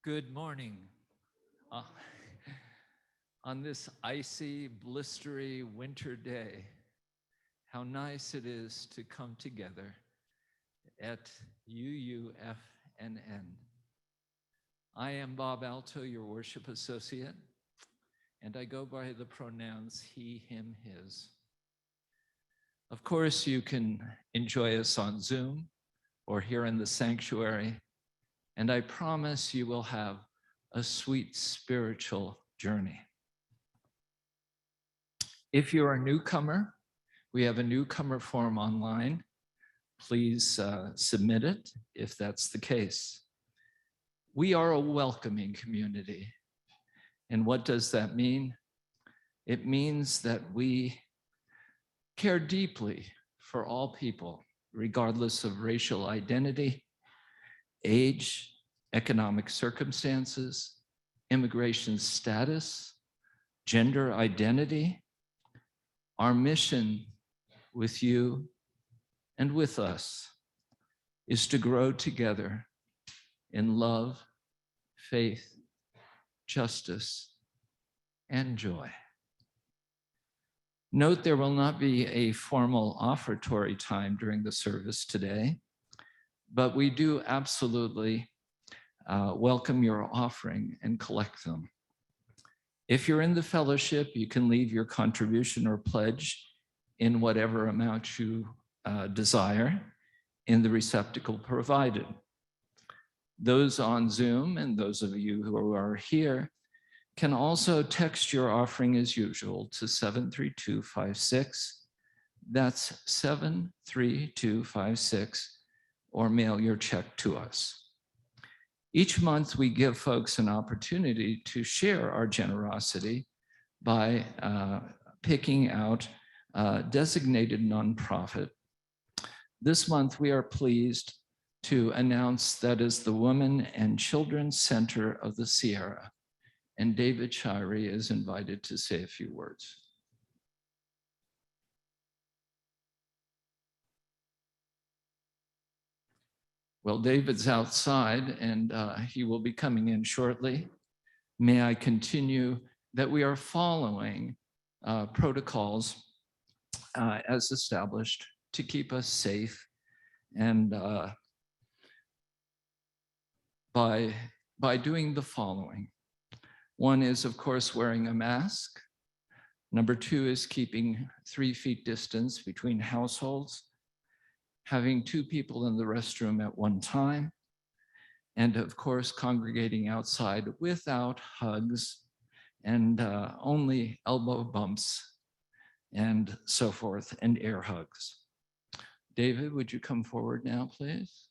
Good morning. Uh, on this icy, blistery winter day, how nice it is to come together at UUFNN. I am Bob Alto, your worship associate, and I go by the pronouns he, him, his. Of course, you can enjoy us on Zoom or here in the sanctuary, and I promise you will have a sweet spiritual journey. If you're a newcomer, we have a newcomer form online. Please submit it if that's the case. We are a welcoming community. And what does that mean? It means that we care deeply for all people, regardless of racial identity, age, economic circumstances, immigration status, gender identity. Our mission with you and with us is to grow together in love, faith, justice, and joy. Note there will not be a formal offertory time during the service today, but we do absolutely welcome your offering and collect them. If you're in the fellowship, you can leave your contribution or pledge in whatever amount you desire in the receptacle provided. Those on Zoom and those of you who are here can also text your offering as usual to 73256. That's 73256, or mail your check to us. Each month we give folks an opportunity to share our generosity by picking out a designated nonprofit. This month we are pleased to announce that is the Women and Children's Center of the Sierra, and David Shirey is invited to say a few words. Well, David's outside and he will be coming in shortly. May I continue that we are following protocols as established to keep us safe, and by doing the following. One is, of course, wearing a mask. Number two is keeping 3 feet distance between households, having 2 people in the restroom at one time, and of course, congregating outside without hugs and only elbow bumps and so forth, and air hugs. David, would you come forward now, please?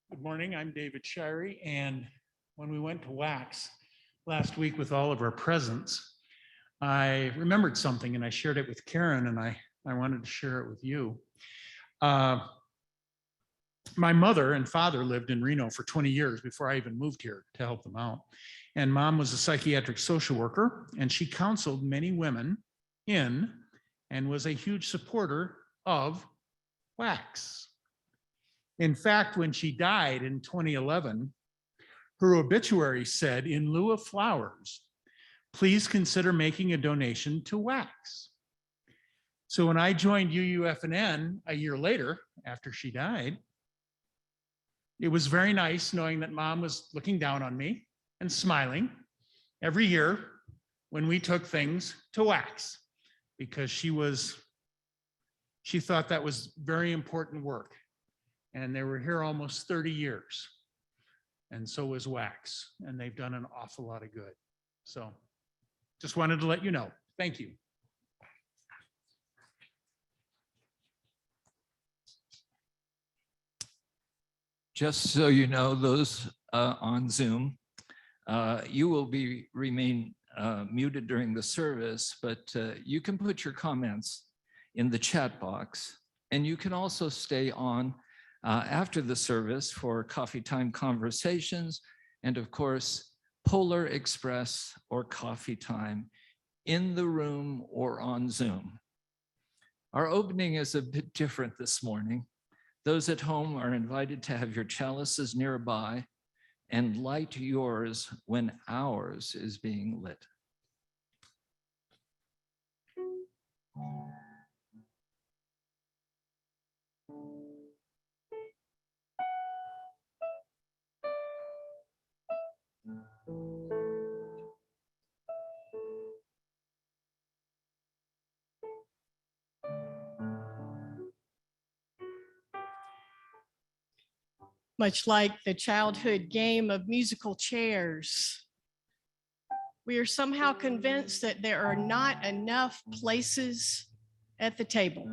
Good morning, I'm David Shirey, and when we went to Wax last week with all of our presents, I remembered something and I shared it with Karen, and I wanted to share it with you. My mother and father lived in Reno for 20 years before I even moved here to help them out. And Mom was a psychiatric social worker, and she counseled many women in and was a huge supporter of Wax. In fact, when she died in 2011, her obituary said, "In lieu of flowers, please consider making a donation to Wax." So when I joined UUFNN a year later, after she died, it was very nice knowing that Mom was looking down on me and smiling every year when we took things to Wax, because she thought that was very important work. And they were here almost 30 years. And so was Wax. And they've done an awful lot of good. So just wanted to let you know. Thank you. Just so you know, those on Zoom, you will remain muted during the service, but you can put your comments in the chat box, and you can also stay on after the service for coffee time conversations, and of course, Polar Express, or coffee time, in the room or on Zoom. Our opening is a bit different this morning. Those at home are invited to have your chalices nearby and light yours when ours is being lit. Much like the childhood game of musical chairs, we are somehow convinced that there are not enough places at the table.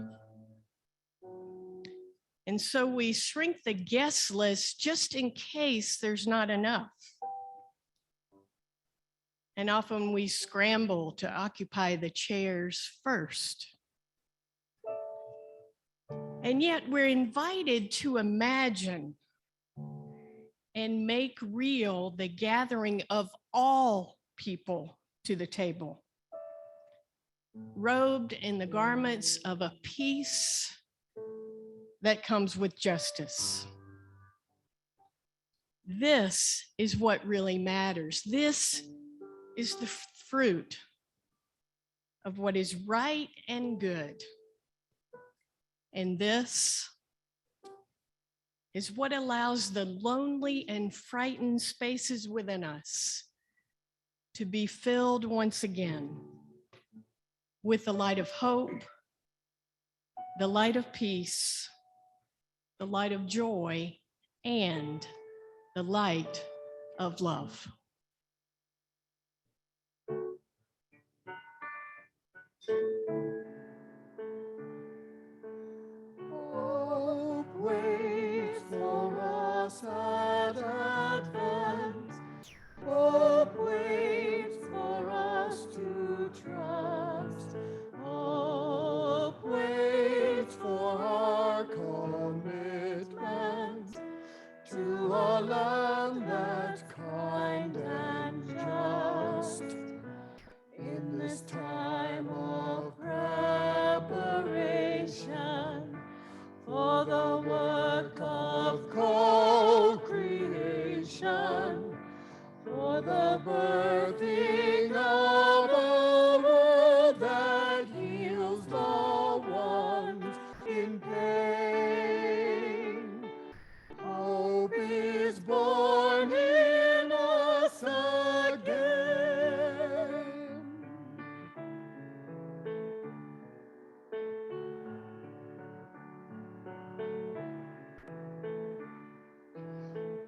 And so we shrink the guest list just in case there's not enough. And often we scramble to occupy the chairs first. And yet we're invited to imagine and make real the gathering of all people to the table, robed in the garments of a peace that comes with justice. This is what really matters. This is the fruit of what is right and good. And this is what allows the lonely and frightened spaces within us to be filled once again with the light of hope, the light of peace, the light of joy, and the light of love. Hope waits for us at Advent. Hope waits for us to trust. Hope waits for our commitment to a land that's kind and just. In this time of preparation for the work of co-creation, for the birthing of a world that heals the ones in pain. Hope is born in us again.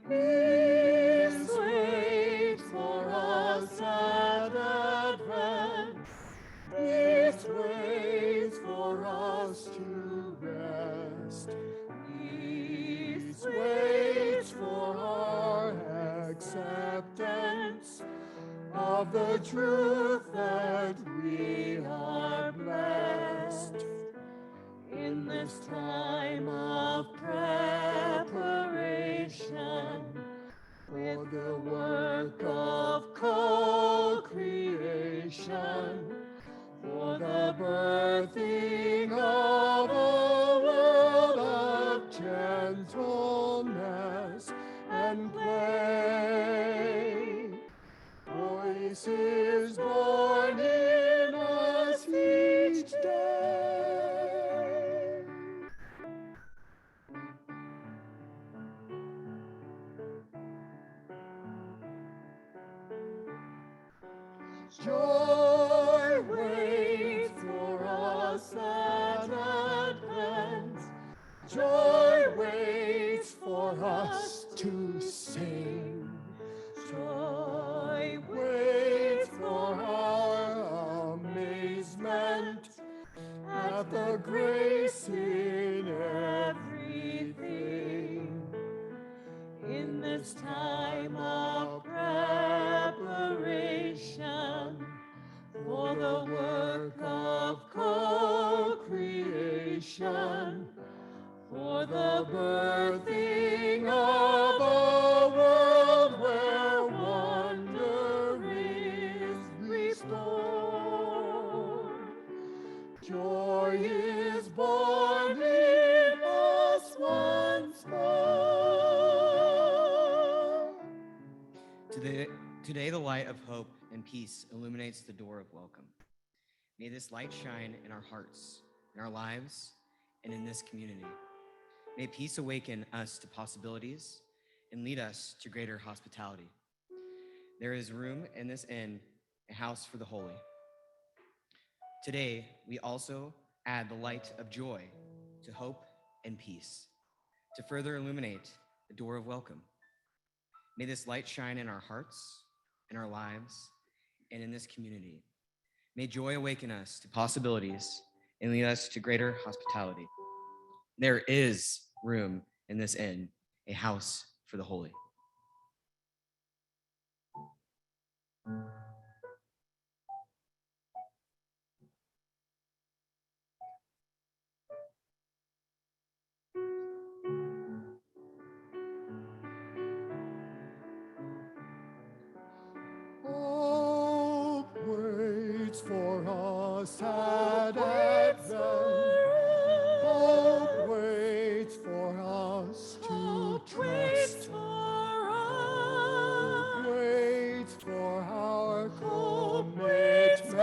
Peace waits for us at Advent. Peace waits for us to rest. Peace waits for our acceptance of the truth that we are blessed. In this time of preparation for the work of co-creation, for the birthing of a world of gentleness and play. Voices born in us each day. Joy waits for us at Advent. Joy waits for us to sing. Joy waits for our amazement at the grace in everything. In this time of preparation Today, the light of hope and peace illuminates the door of welcome. May this light shine in our hearts, in our lives, and in this community. May peace awaken us to possibilities and lead us to greater hospitality. There is room in this inn, a house for the holy. Today, we also add the light of joy to hope and peace to further illuminate the door of welcome. May this light shine in our hearts, in our lives, and in this community. May joy awaken us to possibilities and lead us to greater hospitality. There is room in this inn, a house for the holy. Hope waits for us at Advent. Hope waits for us to trust. Hope waits for our commitment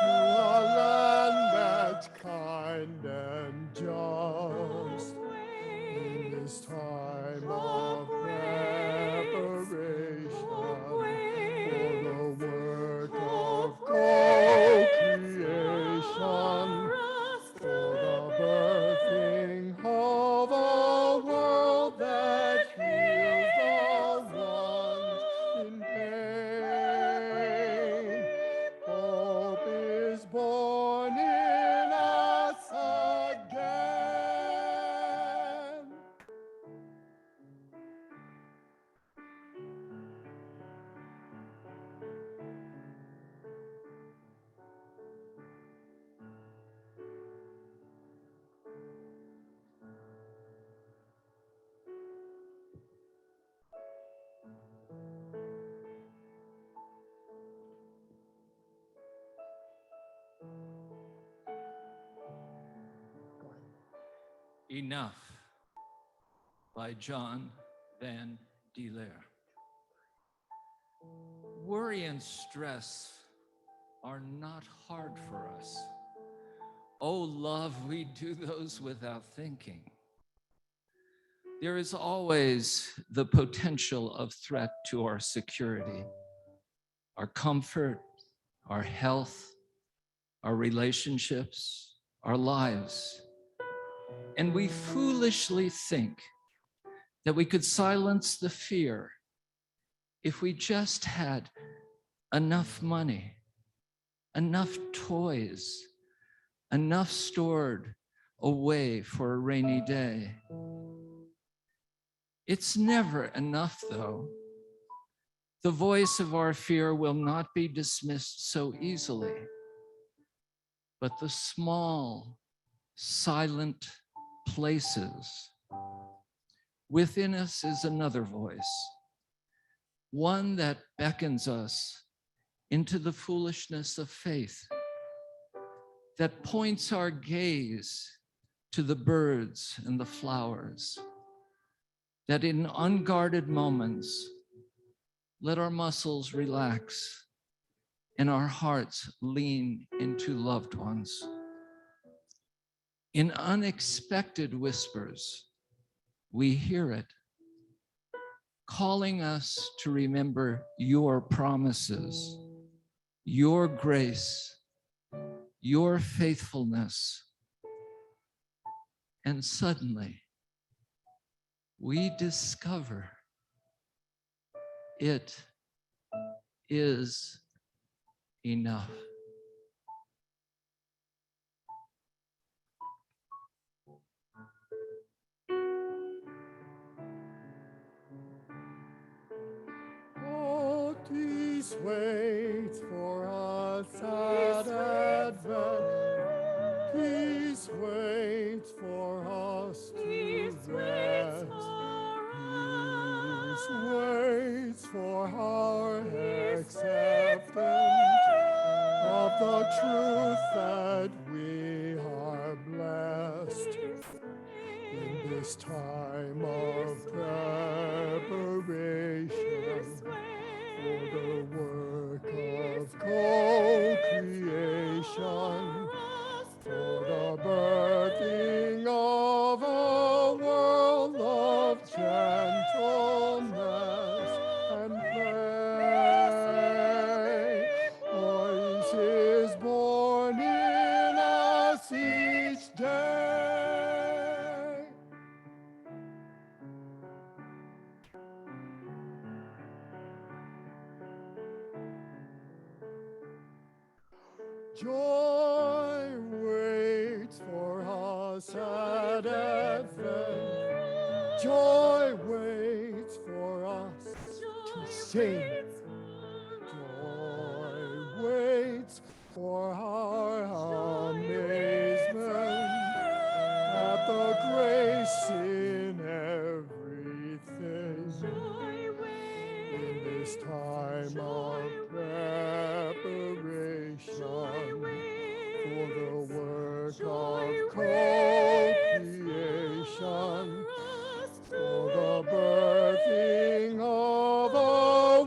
to a land that's kind and just. In this time of preparation for the work of co-creation, for the birthing of a world that heals the ones in pain. Hope is born in us again. Enough by John Van Delaire. Worry and stress are not hard for us. Oh, love, we do those without thinking. There is always the potential of threat to our security, our comfort, our health, our relationships, our lives. And we foolishly think that we could silence the fear if we just had enough money, enough toys, enough stored away for a rainy day. It's never enough, though. The voice of our fear will not be dismissed so easily, but the small, silent places within us is another voice, one that beckons us into the foolishness of faith, that points our gaze to the birds and the flowers, that in unguarded moments, let our muscles relax and our hearts lean into loved ones. In unexpected whispers, we hear it, calling us to remember your promises, your grace, your faithfulness. And suddenly, we discover it is enough. Oh, peace waits for us at Advent. Peace waits for us to rest. Peace waits for our acceptance of the truth that we are blessed. In this time of preparation Joy waits for us at Advent. Joy waits for us to sing. Joy waits for our amazement at the grace in everything. In this time of preparation for the work of co-creation, for the birthing of a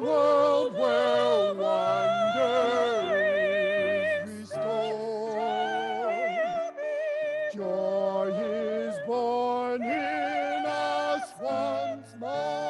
world where wonder is restored. Joy is born in us once more.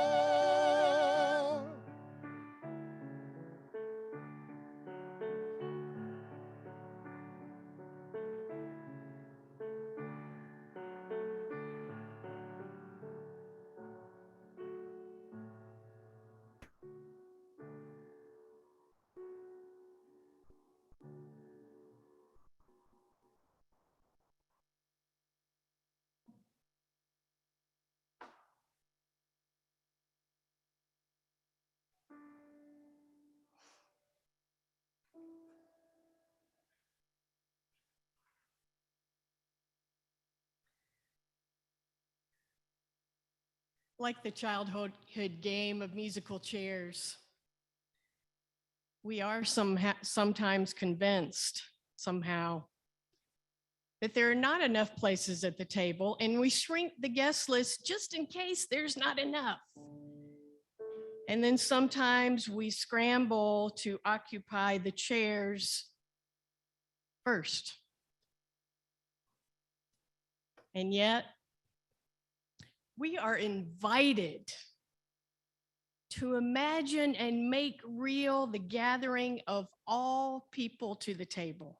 Like the childhood game of musical chairs, we are sometimes convinced somehow that there are not enough places at the table, and we shrink the guest list just in case there's not enough. And then sometimes we scramble to occupy the chairs first. And yet, we are invited to imagine and make real the gathering of all people to the table,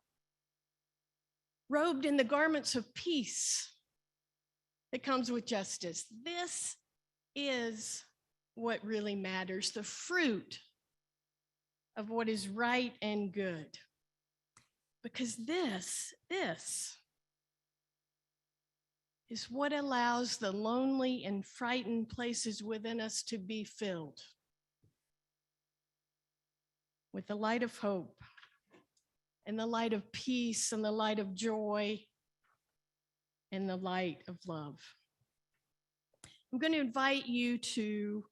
robed in the garments of peace that comes with justice. This is what really matters, the fruit of what is right and good. Because this is what allows the lonely and frightened places within us to be filled with the light of hope and the light of peace and the light of joy and the light of love. I'm going to invite you to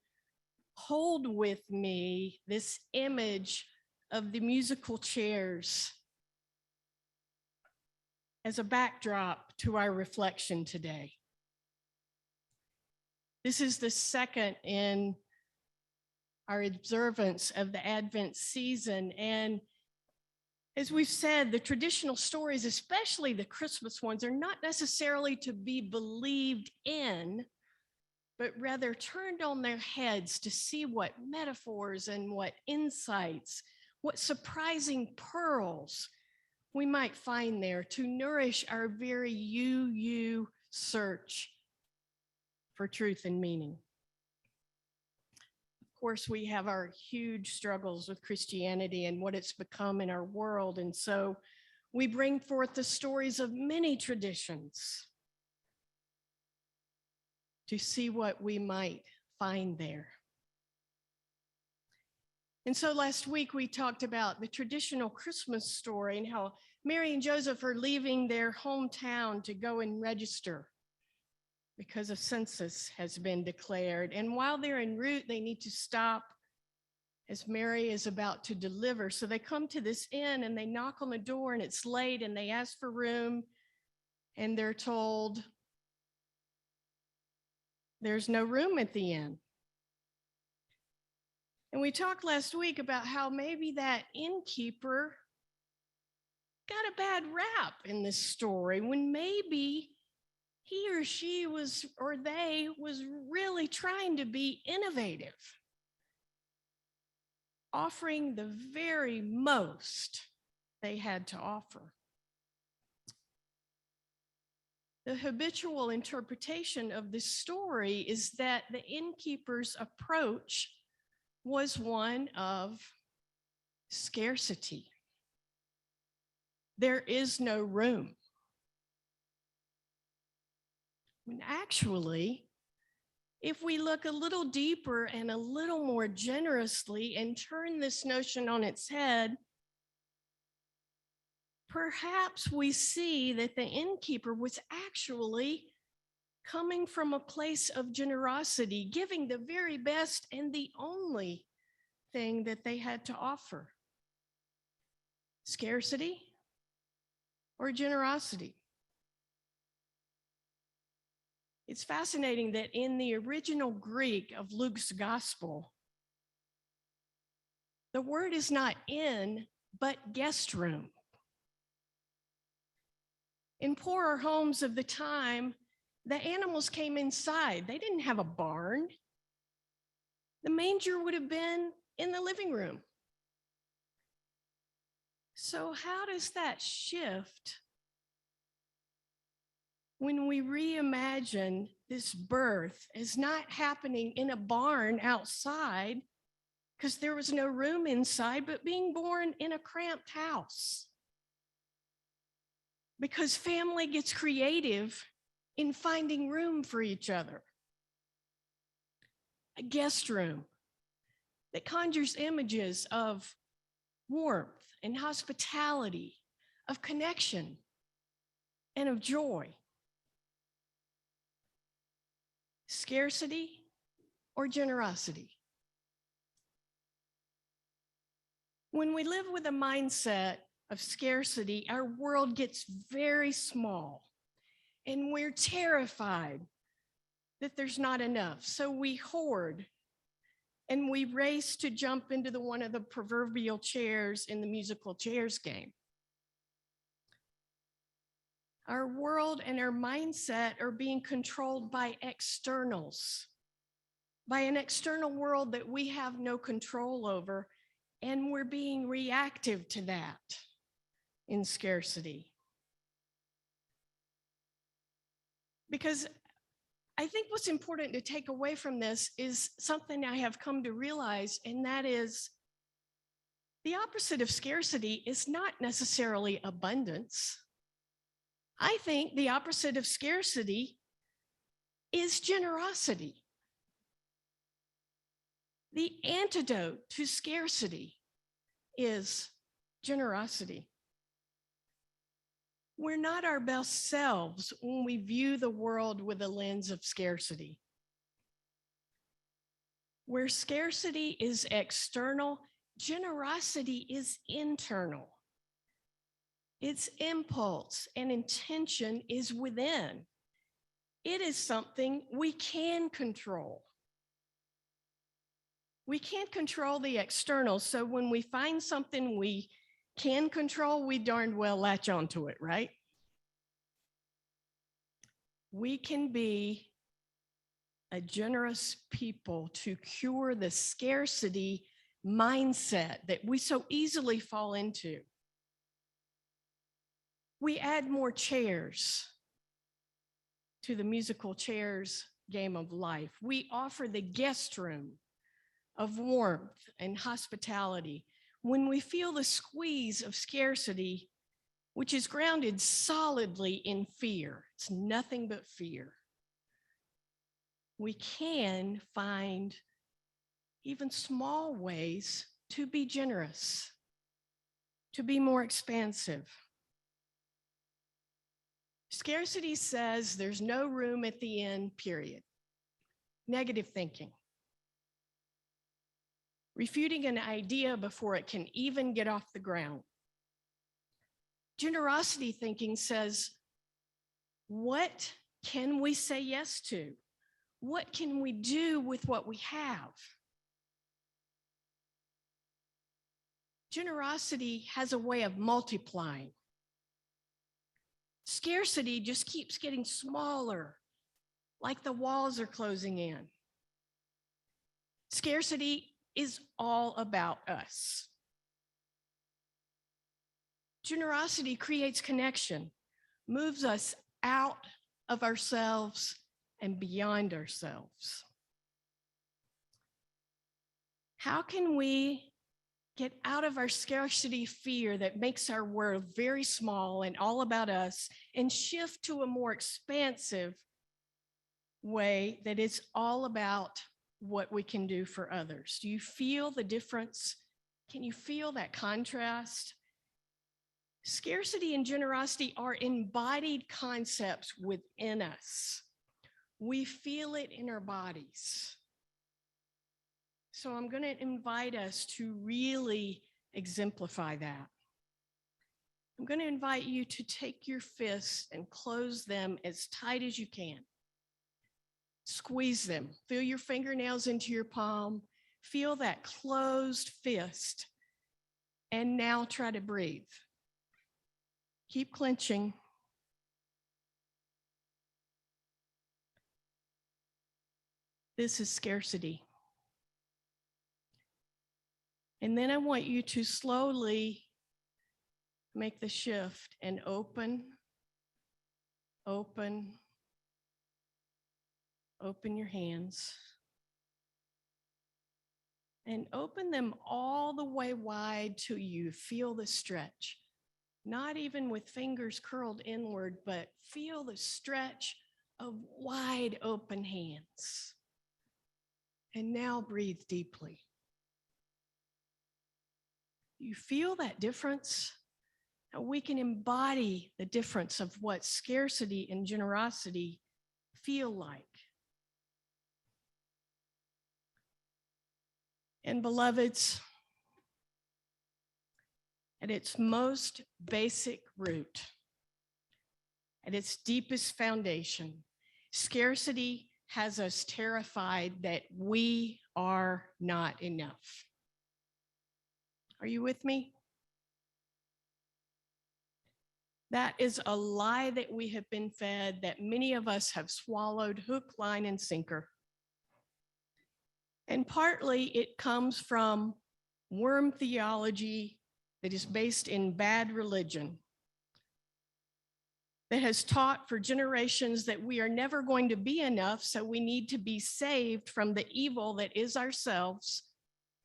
hold with me this image of the musical chairs as a backdrop to our reflection today. This is the second in our observance of the Advent season. And as we've said, the traditional stories, especially the Christmas ones, are not necessarily to be believed in, but rather turned on their heads to see what metaphors and what insights, what surprising pearls we might find there to nourish our very you search for truth and meaning. Of course, we have our huge struggles with Christianity and what it's become in our world. And so we bring forth the stories of many traditions to see what we might find there. And so last week we talked about the traditional Christmas story and how Mary and Joseph are leaving their hometown to go and register because a census has been declared. And while they're en route, they need to stop as Mary is about to deliver. So they come to this inn and they knock on the door and it's late and they ask for room and they're told there's no room at the inn. And we talked last week about how maybe that innkeeper got a bad rap in this story when maybe he or she was, or they was really trying to be innovative, offering the very most they had to offer. The habitual interpretation of this story is that the innkeeper's approach was one of scarcity. there is no room. When actually, if we look a little deeper and a little more generously and turn this notion on its head, perhaps we see that the innkeeper was actually coming from a place of generosity, giving the very best and the only thing that they had to offer. Scarcity or generosity? It's fascinating that in the original Greek of Luke's gospel, the word is not inn, but guest room. In poorer homes of the time, the animals came inside. They didn't have a barn. The manger would have been in the living room. So how does that shift when we reimagine this birth as not happening in a barn outside because there was no room inside, but being born in a cramped house? Because family gets creative in finding room for each other. A guest room that conjures images of warmth and hospitality, of connection and of joy. Scarcity or generosity? When we live with a mindset of scarcity, our world gets very small and we're terrified that there's not enough. So we hoard and we race to jump into one of the proverbial chairs in the musical chairs game. Our world and our mindset are being controlled by externals, by an external world that we have no control over, and we're being reactive to that in scarcity. Because I think what's important to take away from this is something I have come to realize, and that is the opposite of scarcity is not necessarily abundance. I think the opposite of scarcity is generosity. The antidote to scarcity is generosity. We're not our best selves when we view the world with a lens of scarcity. Where scarcity is external, generosity is internal. Its impulse and intention is within. It is something we can control. We can't control the external, so when we find something we can control, we darn well latch onto it, right? We can be a generous people to cure the scarcity mindset that we so easily fall into. We add more chairs to the musical chairs game of life. We offer the guest room of warmth and hospitality when we feel the squeeze of scarcity, which is grounded solidly in fear. It's nothing but fear. We can find even small ways to be generous, to be more expansive. Scarcity says there's no room at the end, period. Negative thinking. Refuting an idea before it can even get off the ground. Generosity thinking says, what can we say yes to? What can we do with what we have? Generosity has a way of multiplying. Scarcity just keeps getting smaller, like the walls are closing in. Scarcity is all about us. Generosity creates connection, moves us out of ourselves and beyond ourselves. How can we Get out of our scarcity fear that makes our world very small and all about us, and shift to a more expansive way that is all about what we can do for others. Do you feel the difference? Can you feel that contrast? Scarcity and generosity are embodied concepts within us. We feel it in our bodies. So I'm going to invite us to really exemplify that. I'm going to invite you to take your fists and close them as tight as you can. Squeeze them. Feel your fingernails into your palm. Feel that closed fist. And now try to breathe. Keep clenching. This is scarcity. And then I want you to slowly make the shift and open your hands. And open them all the way wide till you feel the stretch. Not even with fingers curled inward, but feel the stretch of wide open hands. And now breathe deeply. You feel that difference? Now we can embody the difference of what scarcity and generosity feel like. And beloveds, at its most basic root, at its deepest foundation, scarcity has us terrified that we are not enough. Are you with me? That is a lie that we have been fed, that many of us have swallowed hook, line, and sinker. And partly it comes from worm theology that is based in bad religion, that has taught for generations that we are never going to be enough, so we need to be saved from the evil that is ourselves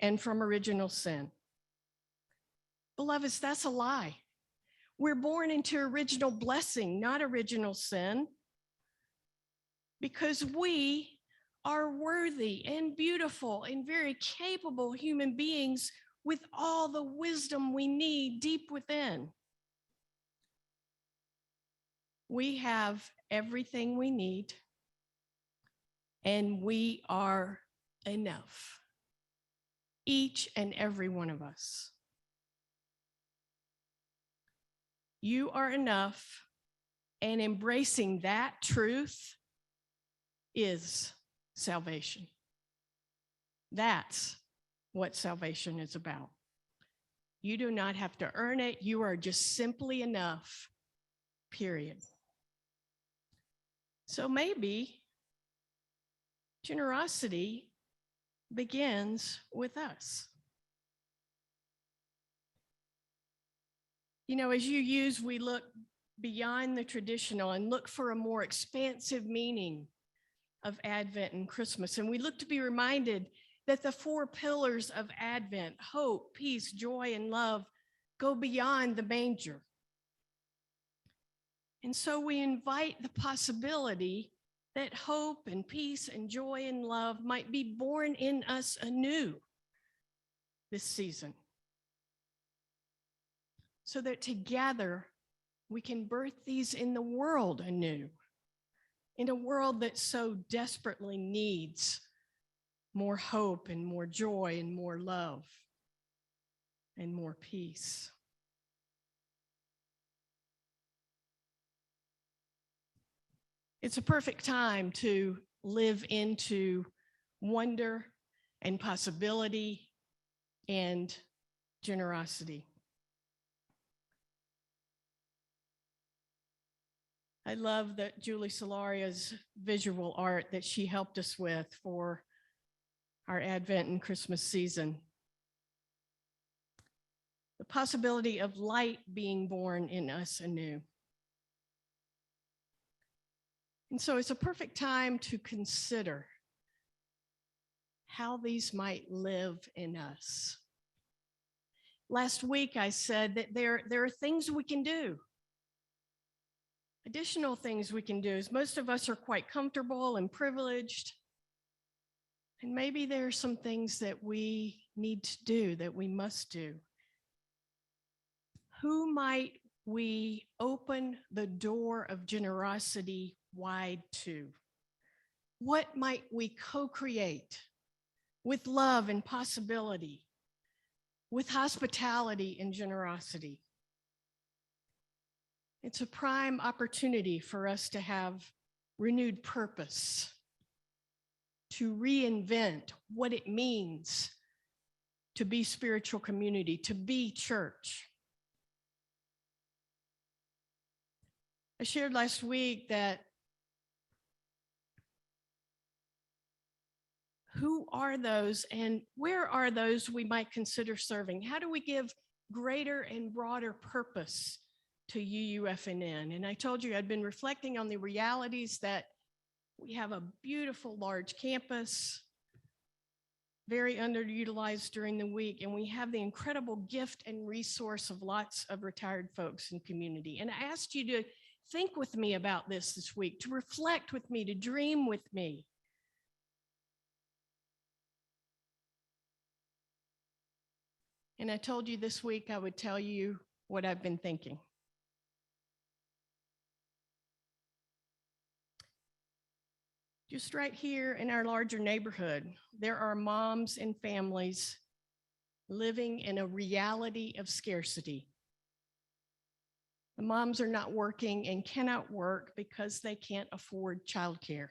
and from original sin. Beloveds, that's a lie. We're born into original blessing, not original sin, because we are worthy and beautiful and very capable human beings with all the wisdom we need deep within. We have everything we need, and we are enough, each and every one of us. You are enough, and embracing that truth is salvation. That's what salvation is about. You do not have to earn it. You are just simply enough, period. So maybe generosity begins with us. You know, as you use, we look beyond the traditional and look for a more expansive meaning of Advent and Christmas. And we look to be reminded that the four pillars of Advent, hope, peace, joy, and love, go beyond the manger. And so we invite the possibility that hope and peace and joy and love might be born in us anew this season, so that together we can birth these in the world anew, in a world that so desperately needs more hope and more joy and more love and more peace. It's a perfect time to live into wonder and possibility and generosity. I love that Julie Solaria's visual art that she helped us with for our Advent and Christmas season. The possibility of light being born in us anew. And so it's a perfect time to consider how these might live in us. Last week, I said that there are things we can do. Additional things we can do, as most of us are quite comfortable and privileged. And maybe there are some things that we need to do, that we must do. Who might we open the door of generosity wide to? What might we co-create with love and possibility, with hospitality and generosity? It's a prime opportunity for us to have renewed purpose, to reinvent what it means to be spiritual community, to be church. I shared last week that who are those and where are those we might consider serving? How do we give greater and broader purpose to UUFNN? And I told you I'd been reflecting on the realities that we have a beautiful large campus, very underutilized during the week, and we have the incredible gift and resource of lots of retired folks in community. And I asked you to think with me about this week, to reflect with me, to dream with me. And I told you this week I would tell you what I've been thinking. Just right here in our larger neighborhood, there are moms and families living in a reality of scarcity. The moms are not working and cannot work because they can't afford childcare.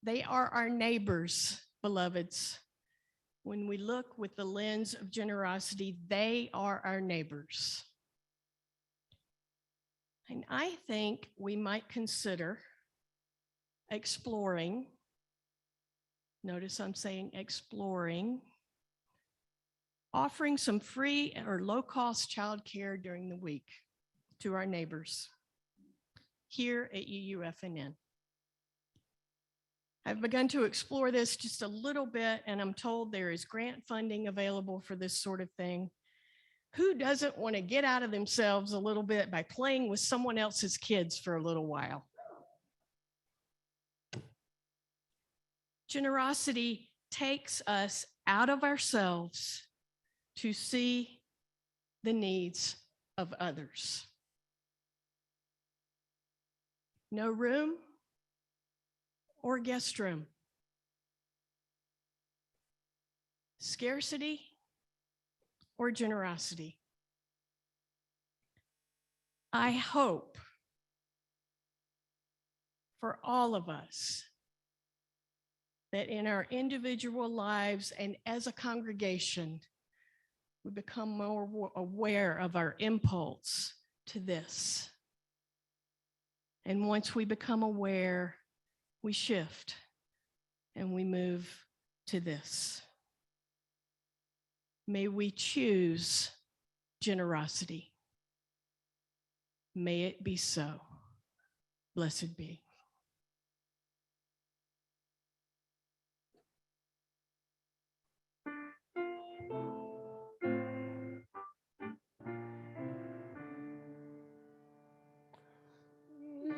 They are our neighbors, beloveds. When we look with the lens of generosity, they are our neighbors. And I think we might consider exploring, notice I'm saying exploring, offering some free or low-cost childcare during the week to our neighbors here at UUFNN. I've begun to explore this just a little bit, and I'm told there is grant funding available for this sort of thing. Who doesn't want to get out of themselves a little bit by playing with someone else's kids for a little while? Generosity takes us out of ourselves to see the needs of others. No room or guest room. Scarcity or generosity. I hope for all of us that in our individual lives and as a congregation, we become more aware of our impulse to this. And once we become aware, we shift and we move to this. May we choose generosity. May it be so. Blessed be.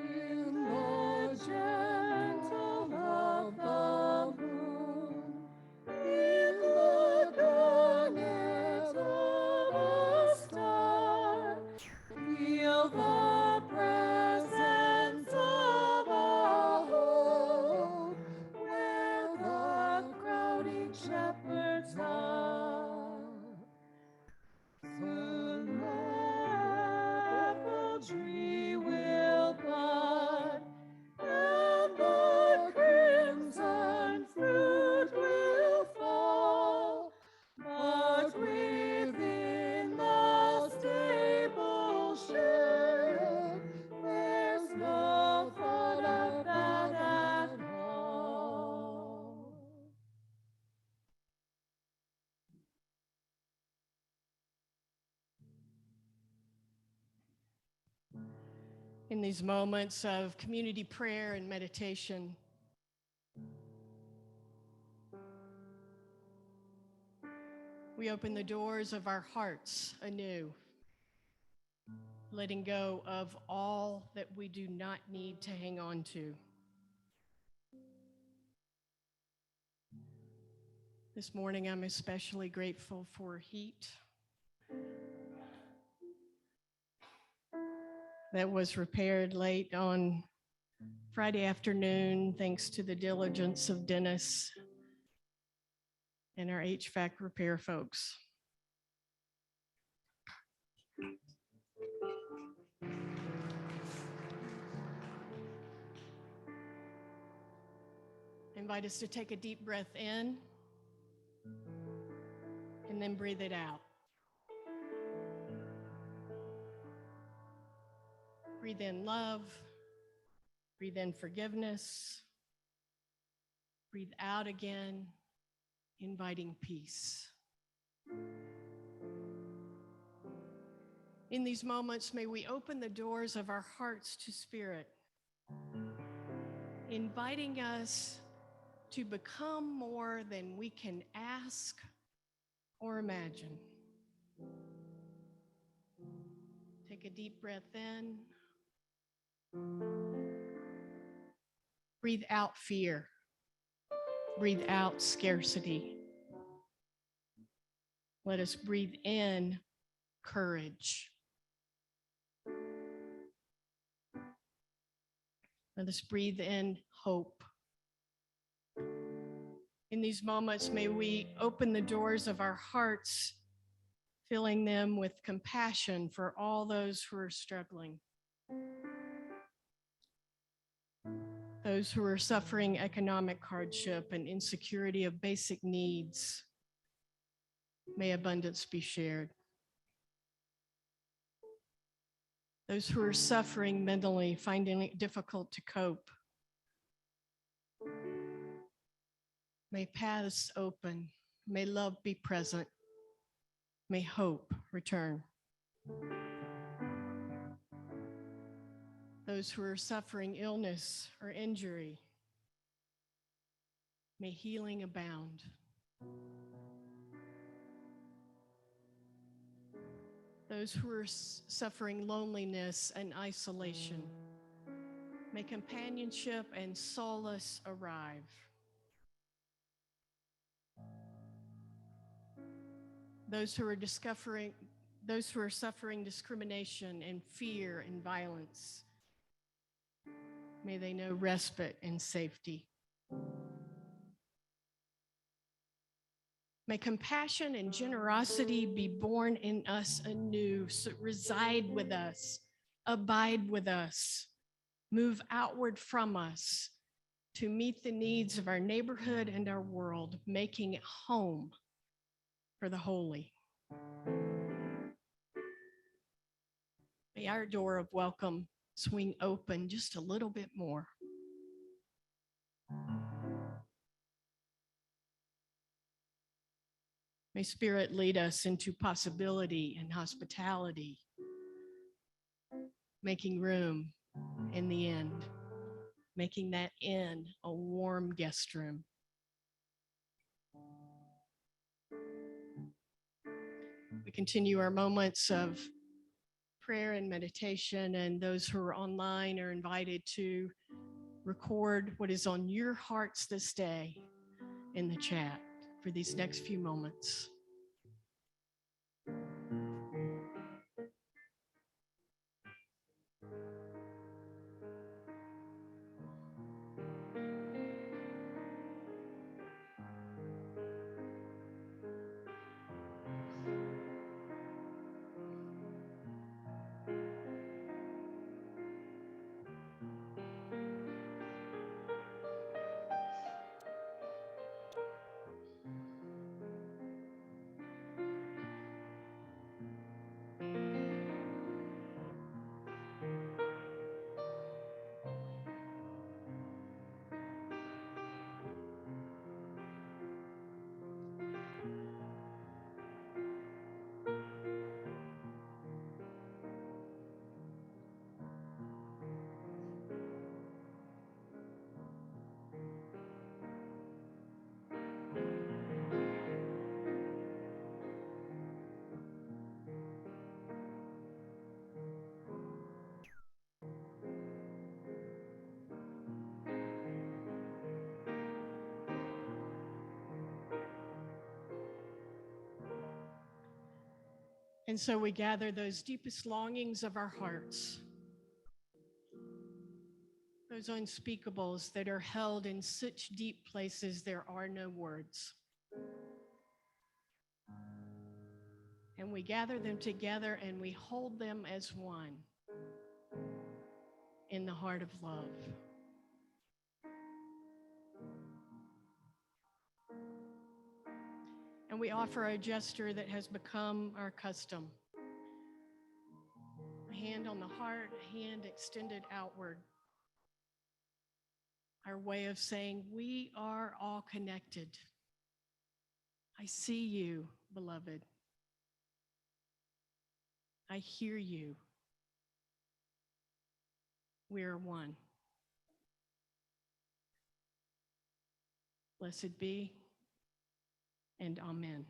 In the gentle of the moon, in the goodness of a star, feel the presence of a home where the crowding shepherds are. Soon the apple tree will bud, and the crimson fruit will fall. But within the stable shed, there's no thought of that at all. In these moments of community prayer and meditation, We open the doors of our hearts anew, letting go of all that we do not need to hang on to. This morning, I'm especially grateful for heat that was repaired late on Friday afternoon, thanks to the diligence of Dennis and our HVAC repair folks. I invite us to take a deep breath in and then breathe it out. Breathe in love, breathe in forgiveness, breathe out again, inviting peace. In these moments, may we open the doors of our hearts to Spirit, inviting us to become more than we can ask or imagine. Take a deep breath in. Breathe out fear. Breathe out scarcity. Let us breathe in courage. Let us breathe in hope. In these moments, may we open the doors of our hearts, filling them with compassion for all those who are struggling, those who are suffering economic hardship and insecurity of basic needs. May abundance be shared. Those who are suffering mentally, finding it difficult to cope. May paths open. May love be present. May hope return. Those who are suffering illness or injury, may healing abound. Those who are suffering loneliness and isolation, may companionship and solace arrive. Those who are suffering discrimination and fear and violence, may they know respite and safety. May compassion and generosity be born in us anew, so reside with us, abide with us, move outward from us to meet the needs of our neighborhood and our world, making it home for the holy. May our door of welcome swing open just a little bit more. May Spirit lead us into possibility and hospitality, making room in the end, making that inn a warm guest room. We continue our moments of prayer and meditation, and those who are online are invited to record what is on your hearts this day in the chat for these next few moments. And so we gather those deepest longings of our hearts, those unspeakables that are held in such deep places there are no words. And we gather them together and we hold them as one in the heart of love. And we offer a gesture that has become our custom. A hand on the heart, a hand extended outward. Our way of saying we are all connected. I see you, beloved. I hear you. We are one. Blessed be, and amen.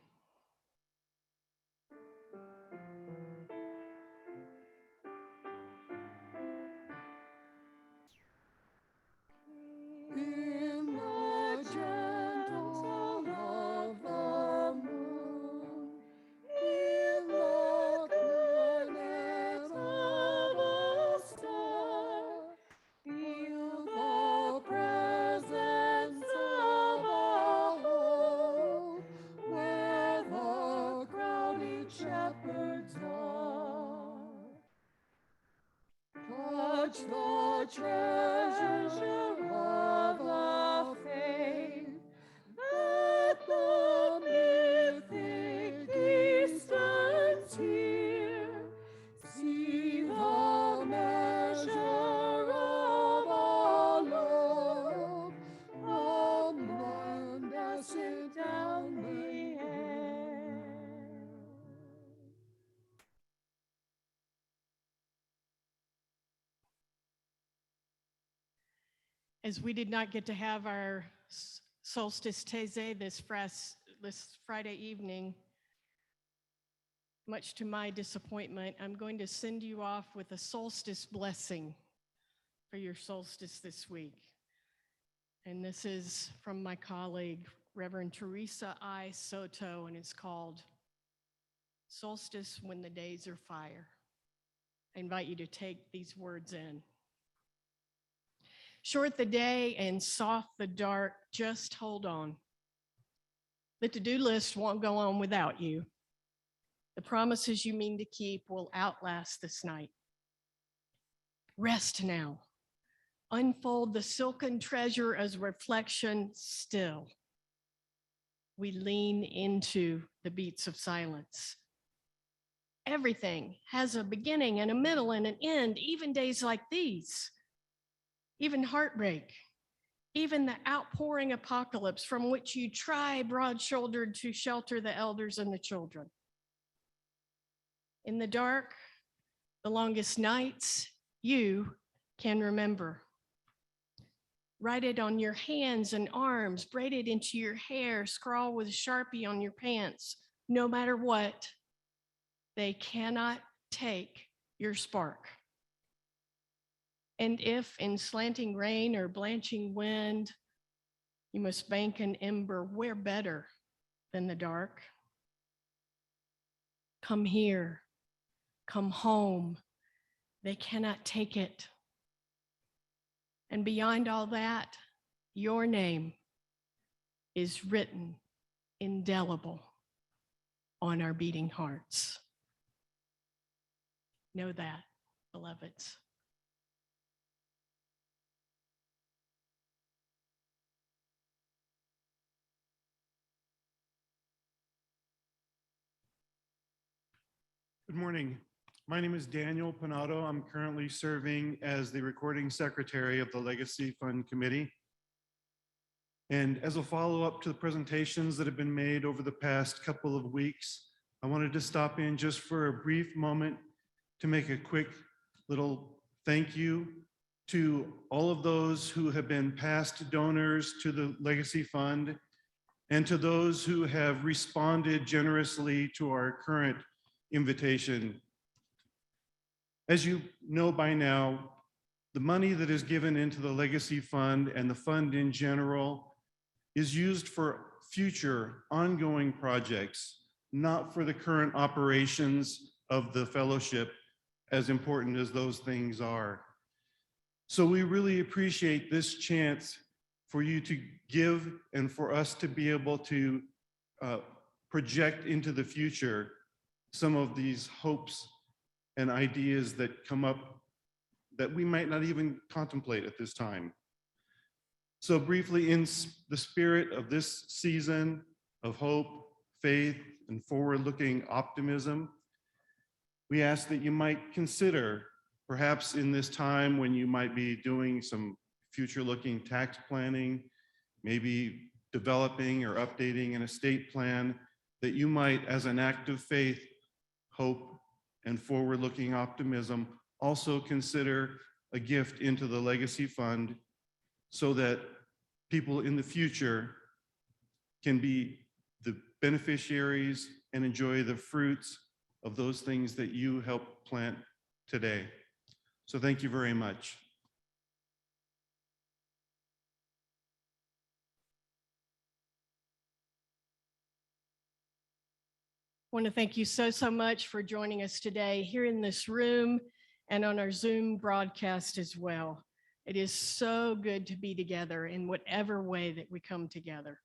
In the gentle of the moon, in the planet of a star, feel the presence of a hope where the crowded shepherds are. Touch the treasure of the faith that the mythic distance here. See the measure of a love, omniscient down the air. As we did not get to have our solstice tese this Friday evening, much to my disappointment, I'm going to send you off with a solstice blessing for your solstice this week. And this is from my colleague, Reverend Teresa I. Soto, and it's called Solstice When the Days Are Fire. I invite you to take these words in. Short the day and soft the dark, just hold on. The to-do list won't go on without you. The promises you mean to keep will outlast this night. Rest now. Unfold the silken treasure as reflection still. We lean into the beats of silence. Everything has a beginning and a middle and an end, even days like these. Even heartbreak, even the outpouring apocalypse from which you try broad-shouldered to shelter the elders and the children. In the dark, the longest nights, you can remember. Write it on your hands and arms, braid it into your hair, scrawl with Sharpie on your pants. No matter what, they cannot take your spark. And if in slanting rain or blanching wind, you must bank an ember, where better than the dark? Come here, come home. They cannot take it. And beyond all that, your name is written indelible on our beating hearts. Know that, beloveds. Good morning. My name is Daniel Panato. I'm currently serving as the recording secretary of the Legacy Fund Committee. And as a follow-up to the presentations that have been made over the past couple of weeks, I wanted to stop in just for a brief moment to make a quick little thank you to all of those who have been past donors to the Legacy Fund and to those who have responded generously to our current invitation. As you know by now, the money that is given into the Legacy Fund and the fund in general is used for future ongoing projects not for the current operations of the fellowship, as important as those things are. So we really appreciate this chance for you to give and for us to be able to project into the future some of these hopes and ideas that come up that we might not even contemplate at this time. So briefly, in the spirit of this season of hope, faith, and forward-looking optimism, we ask that you might consider, perhaps in this time when you might be doing some future-looking tax planning, maybe developing or updating an estate plan, that you might, as an act of faith, hope, and forward-looking optimism, also consider a gift into the Legacy Fund so that people in the future can be the beneficiaries and enjoy the fruits of those things that you help plant today. So thank you very much. I want to thank you so much for joining us today here in this room and on our Zoom broadcast as well. It is so good to be together in whatever way that we come together.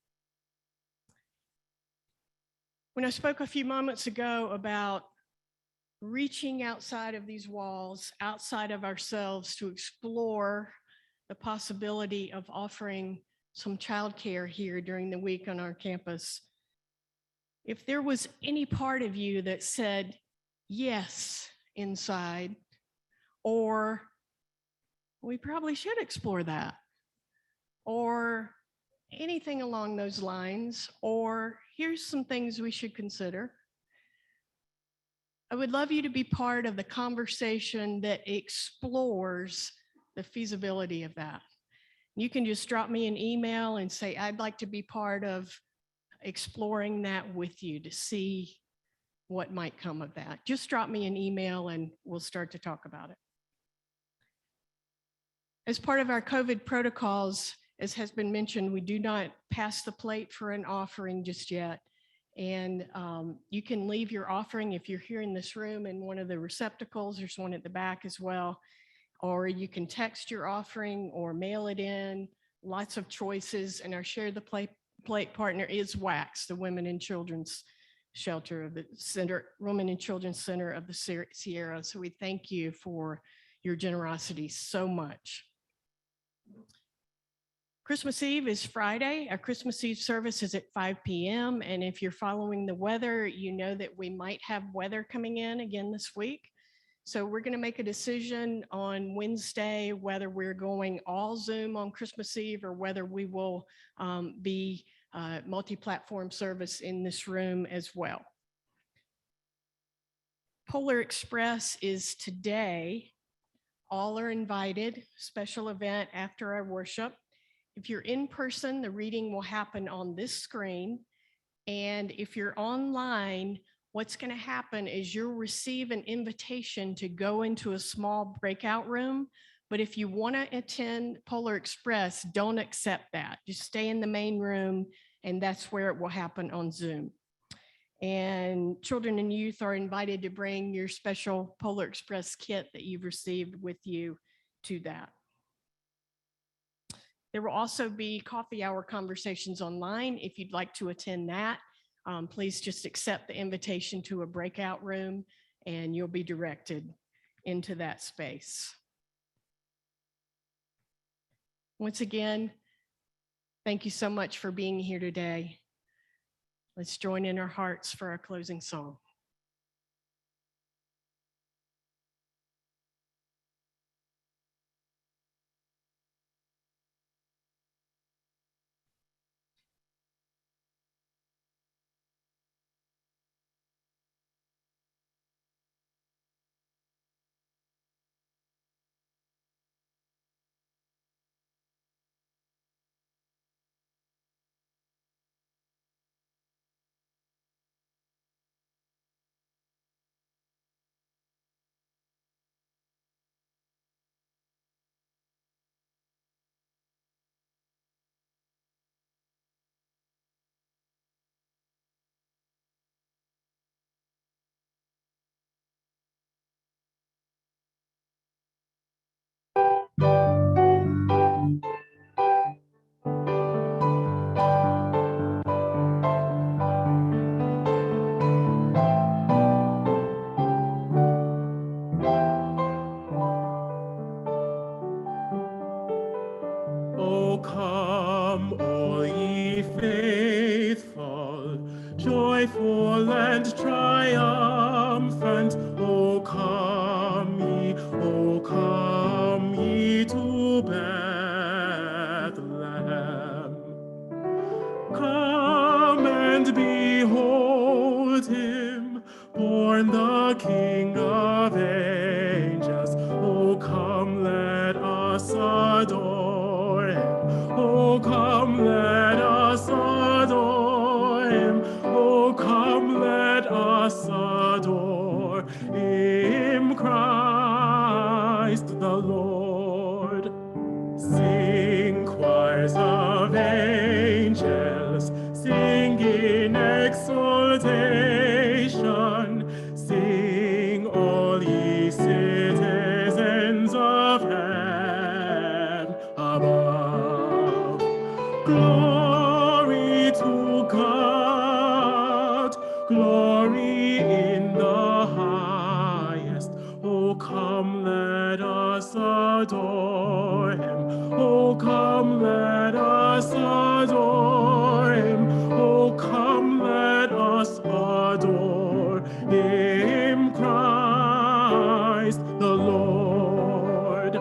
When I spoke a few moments ago about reaching outside of these walls, outside of ourselves to explore the possibility of offering some childcare here during the week on our campus, if there was any part of you that said yes inside, or we probably should explore that, or anything along those lines, or here's some things we should consider, I would love you to be part of the conversation that explores the feasibility of that. You can just drop me an email and say, I'd like to be part of exploring that with you to see what might come of that. Just drop me an email and we'll start to talk about it. As part of our COVID protocols, as has been mentioned, we do not pass the plate for an offering just yet. And you can leave your offering if you're here in this room in one of the receptacles. There's one at the back as well. Or you can text your offering or mail it in. Lots of choices. And our Share the Plate partner is WACS, the Women and Children's Shelter of the Center, Women and Children's Center of the Sierra. So we thank you for your generosity so much. Christmas Eve is Friday. Our Christmas Eve service is at 5 p.m. And if you're following the weather, you know that we might have weather coming in again this week. So we're going to make a decision on Wednesday whether we're going all Zoom on Christmas Eve or whether we will be multi-platform service in this room as well. Polar Express is today. All are invited. Special event after our worship. If you're in person, the reading will happen on this screen. And if you're online, what's going to happen is you'll receive an invitation to go into a small breakout room. But if you want to attend Polar Express, don't accept that. Just stay in the main room, and that's where it will happen on Zoom. And children and youth are invited to bring your special Polar Express kit that you've received with you to that. There will also be coffee hour conversations online. If you'd like to attend that, please just accept the invitation to a breakout room and you'll be directed into that space. Once again, thank you so much for being here today. Let's join in our hearts for our closing song. triumphant. O come ye to Bethlehem. Come and behold him, born the King of angels. Oh, come, let us adore him. Oh, come, let us adore him. Oh, come, let us adore him, Christ the Lord. Sing, choirs of angels, sing in exultation. Sing, all ye citizens of heaven above. Glory to God, glory in the highest. Oh, come, let us adore him. Oh, come, let us adore him. Oh, come, let us adore him, Christ the Lord.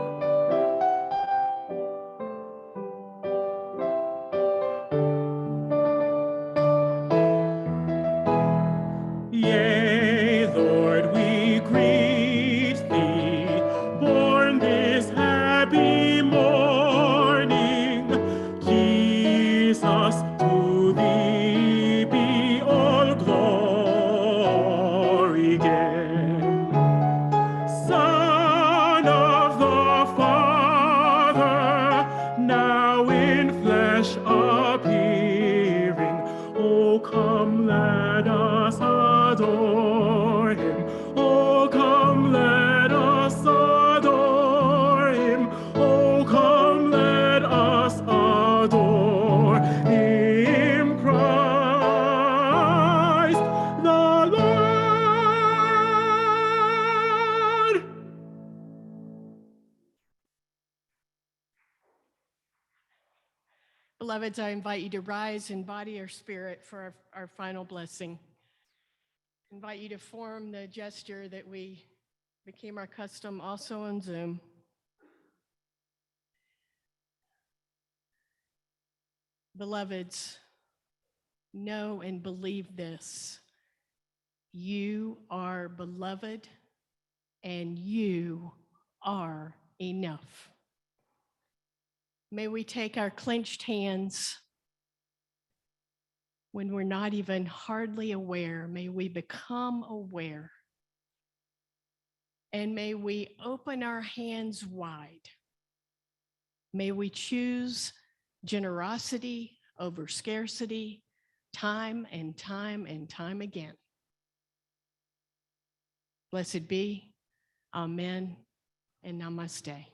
Yea, Lord, we greet thee, born this happy morning. Jesus, to thee be all glory again. Son of the Father, now in flesh appearing. Oh, come, let us adore him. Oh, come, let us adore him. Oh, come, let us adore him, Christ the Lord. Beloveds, I invite you to rise in body or spirit for our final blessing. I invite you to form the gesture that we became our custom also on Zoom. Beloveds, know and believe this. You are beloved and you are enough. May we take our clenched hands when we're not even hardly aware. May we become aware. And may we open our hands wide. May we choose generosity over scarcity, time and time and time again. Blessed be, amen, and namaste.